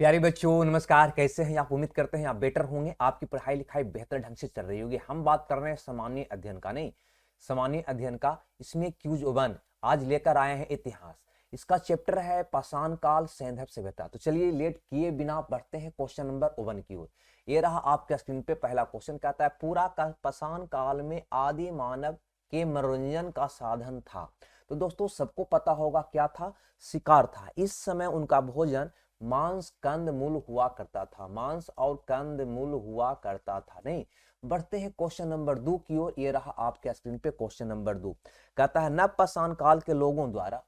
प्यारे बच्चों नमस्कार। कैसे हैं आप? उम्मीद करते हैं आप बेटर होंगे, आपकी पढ़ाई लिखाई बेहतर ढंग से चल रही होगी। हम बात कर रहे हैं सामान्य अध्ययन का, नहीं सामान्य अध्ययन का। इसमें क्यूज 1 आज लेकर आए हैं इतिहास। इसका चैप्टर है पाषाण काल सैंधव सभ्यता। तो चलिए लेट किए बिना बढ़ते हैं क्वेश्चन नंबर 1 की ओर। ये रहा आपके स्क्रीन पे पहला क्वेश्चन। कहता है पूरा पाषाण काल में आदि मानव के मनोरंजन का साधन था। तो दोस्तों सबको पता होगा क्या था? शिकार था। इस समय उनका भोजन मांस कंद मूल हुआ करता था। मांस और कंद मूल हुआ करता था। नहीं, बढ़ते हैं क्वेश्चन नंबर 2 की ओर। ये रहा आपके स्क्रीन पे क्वेश्चन नंबर 2। कहता है नवपाषाण काल के लोगों द्वारा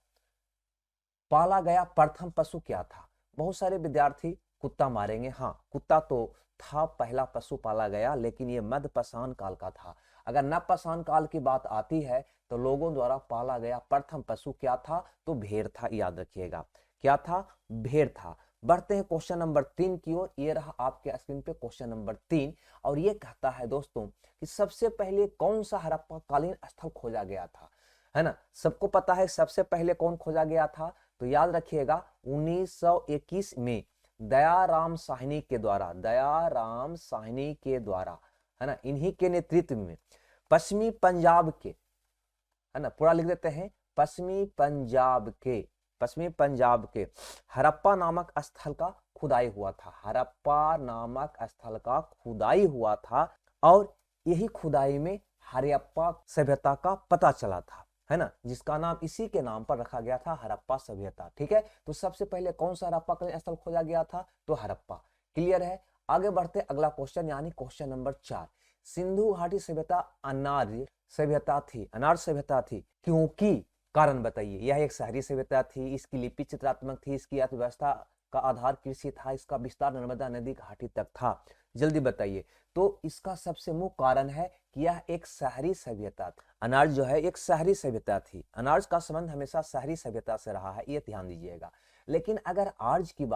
पाला गया प्रथम पशु क्या था? बहुत सारे विद्यार्थी कुत्ता मारेंगे। हाँ, कुत्ता तो था पहला पशु पाला गया, लेकिन ये मध्यपाषाण काल का था। अगर नवपाषाण काल की बात आती है तो लोगों द्वारा पाला गया प्रथम पशु क्या था? तो भेड़ था। याद रखिएगा, क्या था? भेड़ था। बढ़ते हैं क्वेश्चन नंबर 3 की ओर। ये रहा आपके स्क्रीन पे क्वेश्चन नंबर 3। और ये कहता है दोस्तों कि सबसे पहले कौन सा हड़प्पा कालीन स्थल खोजा गया था? है ना, सबको पता है सबसे पहले कौन खोजा गया था। तो याद रखिएगा 1921 में दयाराम साहनी के द्वारा, दयाराम साहनी के द्वारा, है ना, इन्हीं के नेतृत्व में पश्चिमी पंजाब के, है ना, पूरा लिख देते हैं, पश्चिमी पंजाब के हड़प्पा नामक स्थल का खुदाई हुआ था। हड़प्पा नामक स्थल का खुदाई हुआ था और यही खुदाई में हड़प्पा सभ्यता का पता चला था, है ना, जिसका नाम इसी के नाम पर रखा गया था, हड़प्पा सभ्यता। ठीक है, तो सबसे पहले कौन सा हड़प्पा का स्थल खोजा गया था? तो हड़प्पा। क्लियर है। आगे बढ़ते अगला क्वेश्चन यानी क्वेश्चन नंबर 4। सिंधु घाटी सभ्यता अनार्य सभ्यता थी। अनार्य सभ्यता थी क्योंकि कारण बताइए। यह एक शहरी सभ्यता थी, इसकी लिपि चित्रात्मक थी, इसकी अर्थव्यवस्था का आधार कृषि था, इसका विस्तार नर्मदा नदी घाटी तक था। जल्दी बताइए। तो इसका सबसे मुख्य कारण है कि यह एक शहरी सभ्यता थी। अनार्य जो है एक शहरी सभ्यता थी। अनार्य का संबंध हमेशा शहरी सभ्यता से रहा है, ये ध्यान दीजिएगा। लेकिन अगर आर्य की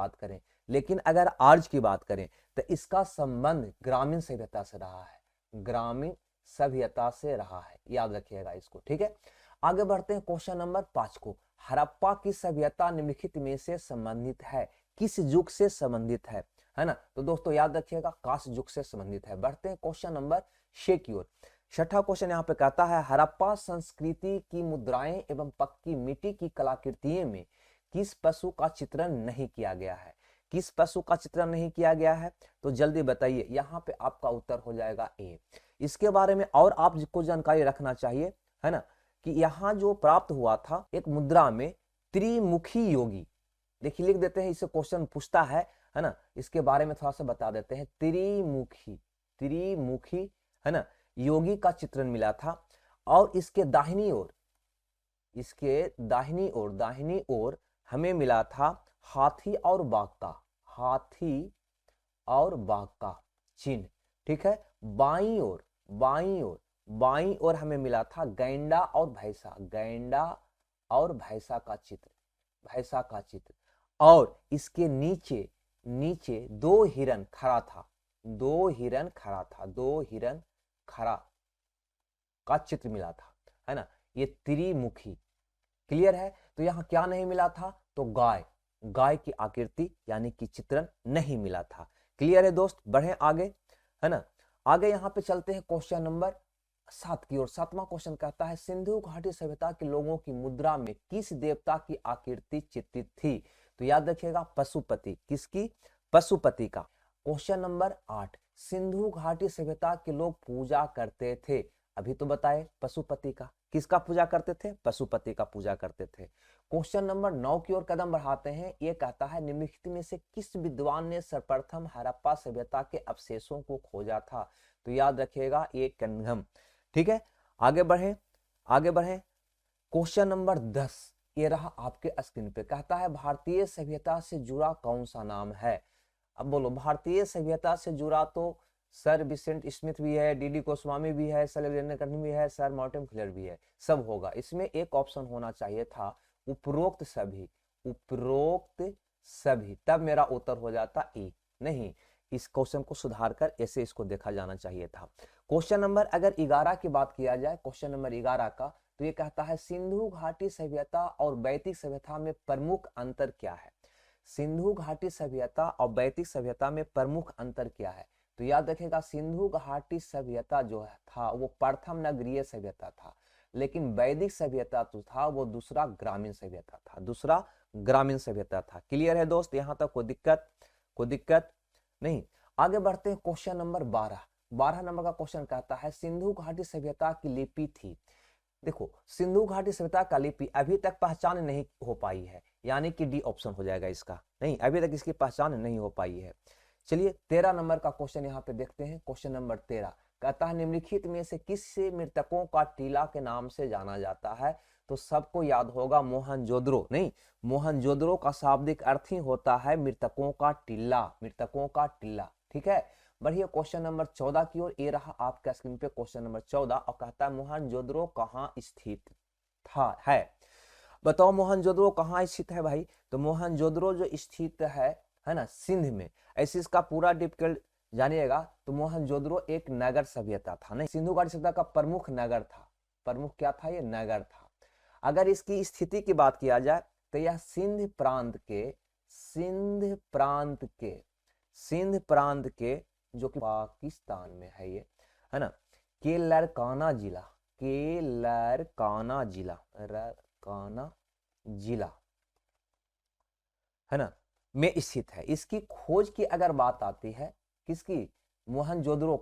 बात करें तो इसका संबंध ग्रामीण सभ्यता से रहा है, ग्रामीण सभ्यता से रहा है। याद रखिएगा इसको। ठीक है, आगे बढ़ते हैं क्वेश्चन नंबर 5 को। हड़प्पा की सभ्यता निम्नलिखित में से संबंधित है? किस युग से संबंधित है ना? तो दोस्तों याद रखिएगा कांस्य युग से संबंधित है। बढ़ते हैं क्वेश्चन नंबर 6 की ओर। छठा क्वेश्चन यहाँ पे कहता है हड़प्पा संस्कृति की मुद्राएं एवं पक्की मिट्टी की कलाकृतियों में किस पशु का चित्रण नहीं किया गया है? किस पशु का चित्रण नहीं किया गया है? तो जल्दी बताइए। यहाँ पे आपका उत्तर हो जाएगा ए। इसके बारे में और आपको जानकारी रखना चाहिए, है ना, कि यहाँ जो प्राप्त हुआ था एक मुद्रा में त्रिमुखी योगी। देखिए लिख देते हैं, इसे क्वेश्चन पूछता है ना, इसके बारे में थोड़ा सा बता देते हैं। त्रिमुखी, त्रिमुखी, है ना, योगी का चित्रण मिला था। और इसके दाहिनी ओर, दाहिनी ओर हमें मिला था हाथी और बाघ का, हाथी और बाघ का चिन्ह। ठीक है, बाईं ओर हमें मिला था गैंडा और भैंसा, गैंडा और भैंसा का चित्र, भैंसा का चित्र। और इसके नीचे नीचे दो हिरन खड़ा था, दो हिरन खड़ा का चित्र मिला था, है ना, ये त्रिमुखी। क्लियर है। तो यहां क्या नहीं मिला था? तो गाय, गाय की आकृति यानी कि चित्रण नहीं मिला था। क्लियर है दोस्त। बढ़े आगे, है ना, आगे यहां पे चलते हैं क्वेश्चन नंबर 7 की ओर। 7वां क्वेश्चन कहता है सिंधु घाटी सभ्यता के लोगों की मुद्रा में किस देवता की आकृति चित्रित थी? तो याद रखिएगा पशुपति। किसकी? पशुपति का। Question number 8। सिंधु घाटी सभ्यता के लोग पूजा करते थे, अभी तो बताए, पशुपति का। किसका पूजा करते थे? पशुपति का पूजा करते थे। क्वेश्चन नंबर 9 की ओर कदम बढ़ाते हैं। ये कहता है निम्नलिखित में से किस विद्वान ने सर्वप्रथम हड़प्पा सभ्यता के अवशेषों को खोजा था? तो याद रखिएगा ये कनघम। ठीक है, आगे बढ़े, आगे बढ़े। क्वेश्चन नंबर 10 ये रहा आपके स्क्रीन पे। कहता है भारतीय सभ्यता से जुड़ा कौन सा नाम है? अब बोलो, भारतीय सभ्यता से जुड़ा तो सर विसेंट स्मिथ भी है, डीडी गोस्वामी भी है, सर एलेक्जेंडर भी है, सर मार्टिन फ्लेयर भी है, सब होगा। इसमें एक ऑप्शन होना चाहिए था उपरोक्त सभी, उपरोक्त सभी, तब मेरा उत्तर हो जाता ई। नहीं, इस क्वेश्चन को सुधार कर ऐसे इसको देखा जाना चाहिए था। क्वेश्चन नंबर अगर 11 की बात किया जाए, क्वेश्चन नंबर 11 का, तो ये कहता है सिंधु घाटी सभ्यता और वैदिक सभ्यता में प्रमुख अंतर क्या है? सिंधु घाटी सभ्यता और वैदिक सभ्यता में प्रमुख अंतर क्या है? तो याद रखेगा, सिंधु घाटी सभ्यता जो था वो प्रथम नगरीय सभ्यता था, लेकिन वैदिक सभ्यता जो था वो दूसरा ग्रामीण सभ्यता था, दूसरा ग्रामीण सभ्यता था। क्लियर है दोस्त? यहाँ तक कोई दिक्कत नहीं। आगे बढ़ते हैं क्वेश्चन नंबर 12 नंबर का क्वेश्चन कहता है सिंधु घाटी सभ्यता की लिपि थी। देखो, सिंधु घाटी सभ्यता का लिपि अभी तक पहचान नहीं हो पाई है, यानी कि डी ऑप्शन हो जाएगा इसका। नहीं, अभी तक इसकी पहचान नहीं हो पाई है। चलिए 13 नंबर का क्वेश्चन यहाँ पे देखते हैं। क्वेश्चन नंबर 13 कहता है निम्नलिखित में से किस मृतकों का टीला के नाम से जाना जाता है? तो सबको याद होगा मोहनजोदड़ो। नहीं, मोहनजोदड़ो का शाब्दिक अर्थ ही होता है मृतकों का टिल्ला, मृतकों का टिल्ला। ठीक है, बढ़िए क्वेश्चन नंबर 14 की ओर। ये रहा आपका स्क्रीन पे क्वेश्चन नंबर 14 और कहता है मोहनजोदड़ो कहाँ स्थित है? बताओ मोहनजोदड़ो कहाँ स्थित है भाई? तो मोहनजोदड़ो जो स्थित है ना, सिंध में। ऐसे इसका पूरा डिटेल जानिएगा तो मोहनजोदड़ो एक नगर सभ्यता था। नहीं, सिंधु घाटी सभ्यता का प्रमुख नगर था। प्रमुख क्या था? ये नगर था। अगर इसकी स्थिति की बात किया जाए तो यह सिंध प्रांत के जो कि पाकिस्तान में है, ये है ना, केलरकाना जिला है ना में स्थित है। इसकी खोज की अगर बात आती है, किसकी? मोहनजोदड़ो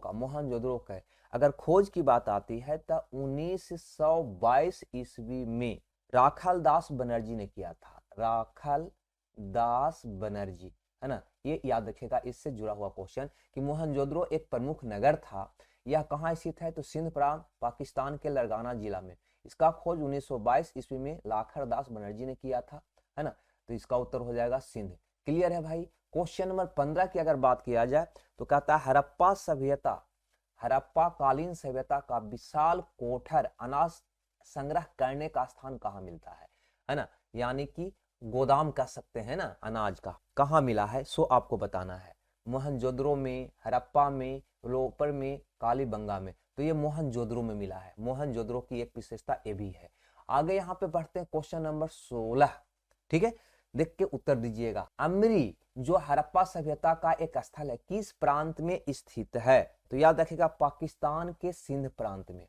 का अगर खोज की बात आती है तो 1922 ईस्वी में राखाल दास बनर्जी ने किया था। राखाल दास बनर्जी, है ना, ये याद रखेगा। इससे जुड़ा हुआ क्वेश्चन कि मोहनजोदड़ो एक प्रमुख नगर था। यह कहाँ स्थित है? तो सिंध प्रांत, पाकिस्तान के लरगाना जिला में। इसका खोज 1922 ईस्वी में राखाल दास बनर्जी ने किया था, है ना। तो इसका उत्तर हो जाएगा सिंध। क्लियर है भाई? क्वेश्चन नंबर 15 की अगर बात किया जाए तो कहता है हड़प्पा कालीन सभ्यता का विशाल कोठर अनाज संग्रह करने का स्थान कहाँ मिलता है ना, यानी कि गोदाम कह सकते हैं ना अनाज का, कहाँ मिला है सो आपको बताना है। मोहनजोदड़ो में, हड़प्पा में, रोपर में, कालीबंगा में। तो ये मोहनजोदड़ो में मिला है। मोहनजोदड़ो की एक विशेषता ये भी है। आगे यहाँ पे बढ़ते हैं क्वेश्चन नंबर 16। ठीक है, देख के उत्तर दीजिएगा। अमरी जो हड़प्पा सभ्यता का एक स्थल है किस प्रांत में स्थित है? तो याद रखिएगा पाकिस्तान के सिंध प्रांत में।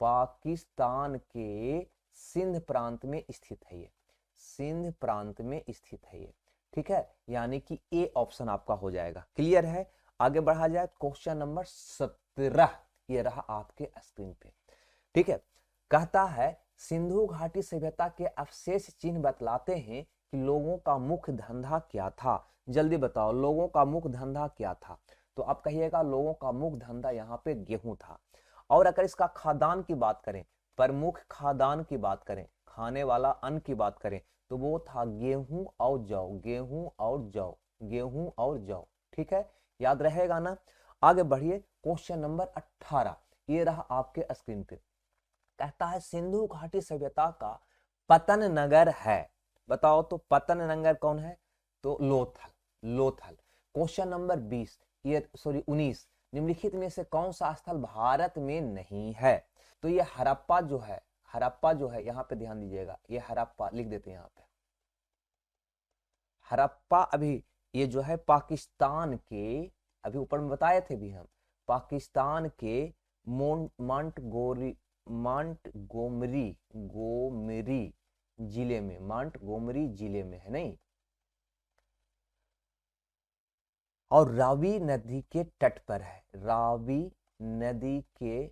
पाकिस्तान के सिंध प्रांत में स्थित है ये। सिंध प्रांत में स्थित है ये। ठीक है, यानी कि ए ऑप्शन आपका हो जाएगा। क्लियर है? आगे बढ़ा जाए क्वेश्चन नंबर 17। ये रहा आपके स्क्रीन पे। ठीक है, कहता है सिंधु घाटी सभ्यता के अवशेष चिन्ह बतलाते हैं कि लोगों का मुख्य धंधा क्या था। जल्दी बताओ, लोगों का मुख्य धंधा क्या था? तो आप कहिएगा लोगों का मुख्य धंधा यहाँ पे गेहूं था। और अगर इसका खाद्यान्न की बात करें, प्रमुख खाद्यान्न की बात करें, खाने वाला अन्न की बात करें, तो वो था गेहूं और जौ। गेहूं और जौ। ठीक है, याद रहेगा ना। आगे बढ़िए क्वेश्चन नंबर 18। ये रहा आपके स्क्रीन पे। कहता है सिंधु घाटी सभ्यता का पतन नगर है। बताओ तो पतन नगर कौन है? तो लोथल। Question number 19। निम्नलिखित में से कौन सा स्थल भारत में नहीं है? तो ये हड़प्पा जो है यहाँ पे ध्यान दीजिएगा। ये हड़प्पा लिख देते हैं यहाँ पे। हड़प्पा अभी ये जो है पाकिस्तान के, अभी ऊपर में बताए थे भी हम, पाकिस्तान के मोंटगोमरी जिले में है। नहीं, और रावी नदी के तट पर है। रावी नदी के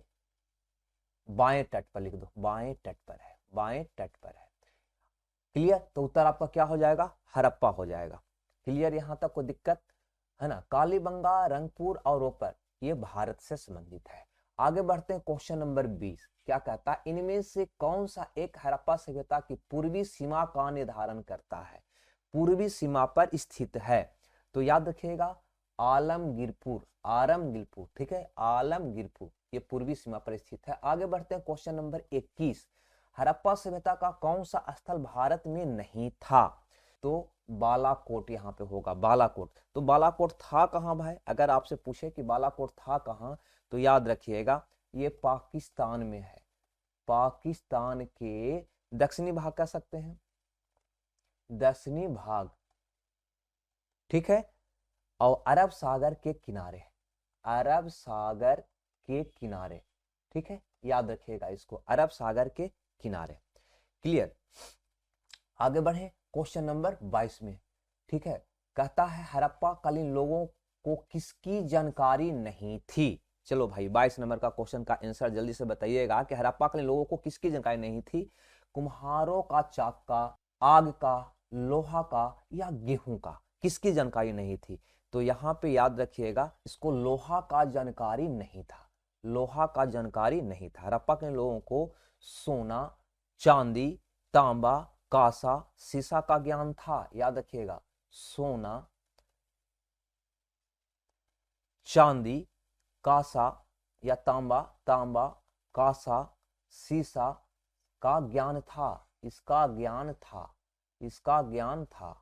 बाएं तट पर लिख दो। बाएं तट पर है। क्लियर? तो उत्तर आपका क्या हो जाएगा? हड़प्पा हो जाएगा। क्लियर? यहां तक कोई दिक्कत है ना। कालीबंगा, रंगपुर और रोपर ये भारत से संबंधित है। आगे बढ़ते हैं क्वेश्चन नंबर 20। क्या कहता है इनमें से कौन सा एक हड़प्पा सभ्यता की पूर्वी सीमा का निर्धारण करता है? पूर्वी सीमा पर स्थित है। तो याद रखिएगा आलमगीरपुर। ठीक है, आलमगीरपुर ये पूर्वी सीमा पर स्थित है। आगे बढ़ते हैं क्वेश्चन नंबर 21। हड़प्पा सभ्यता का कौन सा स्थल भारत में नहीं था? तो बालाकोट यहाँ पे होगा। बालाकोट। तो बालाकोट था कहाँ भाई? अगर आपसे पूछे कि बालाकोट था कहाँ, तो याद रखिएगा ये पाकिस्तान में है। पाकिस्तान के दक्षिणी भाग कह सकते हैं, दक्षिणी भाग ठीक है, और अरब सागर के किनारे, अरब सागर के किनारे, ठीक है, याद रखिएगा इसको, अरब सागर के किनारे। क्लियर। आगे बढ़े क्वेश्चन नंबर 22 में। ठीक है, कहता है हड़प्पा कालीन लोगों को किसकी जानकारी नहीं थी। चलो भाई 22 नंबर का क्वेश्चन का आंसर जल्दी से बताइएगा कि हड़प्पा कालीन लोगों को किसकी जानकारी नहीं थी। कुम्हारों का, चाक का, आग का, लोहा का या गेहूं का, किसकी जानकारी नहीं थी। तो यहाँ पे याद रखिएगा इसको, लोहा का जानकारी नहीं था, लोहा का जानकारी नहीं था। हड़प्पा के लोगों को सोना, चांदी, तांबा, कांसा, सीसा का ज्ञान था। याद रखिएगा, सोना, चांदी, कांसा या तांबा, तांबा, कांसा, सीसा का ज्ञान था, इसका ज्ञान था, इसका ज्ञान था,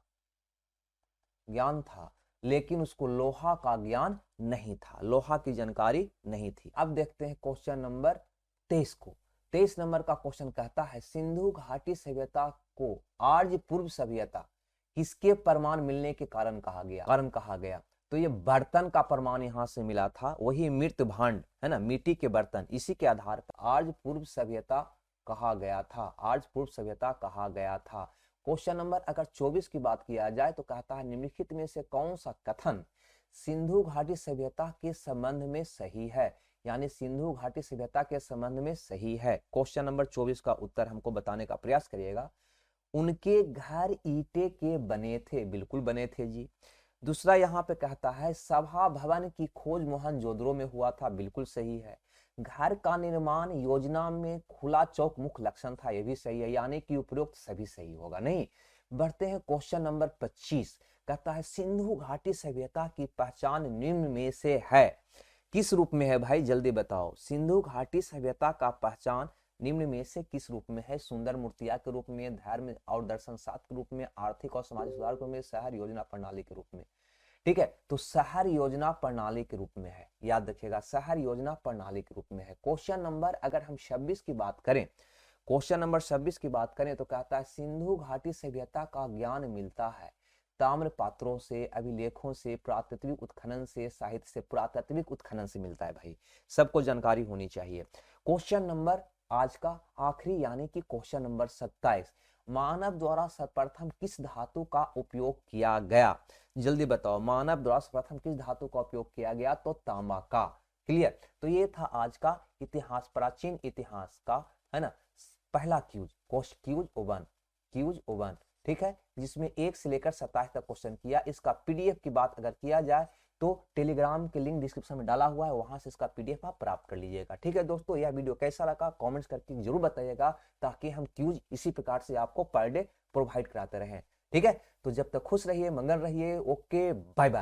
ज्ञान था, लेकिन उसको लोहा का ज्ञान नहीं था, लोहा की जानकारी नहीं थी। अब देखते हैं क्वेश्चन नंबर 23 को। 23 नंबर का क्वेश्चन कहता है सिंधु घाटी सभ्यता को आर्य पूर्व सभ्यता किसके प्रमाण मिलने के कारण कहा गया। तो ये बर्तन का प्रमाण यहां से मिला था, वही मृत भांड है ना, मिट्टी के बर्तन, इसी के आधार पर आर्य पूर्व सभ्यता कहा गया था, आर्य पूर्व सभ्यता कहा गया था। क्वेश्चन नंबर अगर 24 की बात किया जाए तो कहता है निम्नलिखित में से कौन सा कथन सिंधु घाटी सभ्यता के संबंध में सही है, यानी सिंधु घाटी सभ्यता के संबंध में सही है। क्वेश्चन नंबर 24 का उत्तर हमको बताने का प्रयास करिएगा। उनके घर ईंटे के बने थे, बिल्कुल बने थे जी। दूसरा यहाँ पे कहता है सभा भवन की खोज मोहनजोदड़ो में हुआ था, बिल्कुल सही है। घर का निर्माण योजना में खुला चौक मुख्य लक्षण था, यह भी सही है, यानी कि उपरोक्त सभी सही होगा। नहीं, बढ़ते हैं क्वेश्चन नंबर 25। कहता है सिंधु घाटी सभ्यता की पहचान निम्न में से है, किस रूप में है भाई, जल्दी बताओ। सिंधु घाटी सभ्यता का पहचान निम्न में से किस रूप में है। सुंदर मूर्तियां के रूप में, धर्म और दर्शन शास्त्र के रूप में, आर्थिक और सामाजिक सुधार के रूप में, शहर योजना प्रणाली के रूप में। ठीक है, तो शहर योजना प्रणाली के रूप में है, याद रखिएगा, शहर योजना प्रणाली के रूप में है। क्वेश्चन नंबर अगर हम 26 की बात करें, क्वेश्चन नंबर 26 की बात करें तो कहता है सिंधु घाटी सभ्यता का ज्ञान मिलता है ताम्र पात्रों से, अभिलेखों से, पुरातात्विक उत्खनन से, साहित्य से, पुरातात्विक उत्खनन से मिलता है भाई, सबको जानकारी होनी चाहिए। क्वेश्चन नंबर आज का आखिरी यानी कि क्वेश्चन नंबर 27, मानव द्वारा सर्वप्रथम किस धातु का उपयोग किया गया, जल्दी बताओ। मानव द्वारा सर्वप्रथम किस धातु का उपयोग किया गया, तो तांबा का। क्लियर। तो ये था आज का इतिहास, प्राचीन इतिहास का, है ना, पहला क्यूज ओवन, ठीक है, जिसमें 1 से लेकर 27 तक क्वेश्चन किया। इसका पीडीएफ की बात अगर किया जाए तो टेलीग्राम के लिंक डिस्क्रिप्शन में डाला हुआ है, वहां से इसका पीडीएफ आप प्राप्त कर लीजिएगा। ठीक है दोस्तों, यह वीडियो कैसा लगा कमेंट्स करके जरूर बताइएगा, ताकि हम क्यूज इसी प्रकार से आपको पर डे प्रोवाइड कराते रहें। ठीक है, तो जब तक खुश रहिए, मंगल रहिए, ओके, बाय बाय।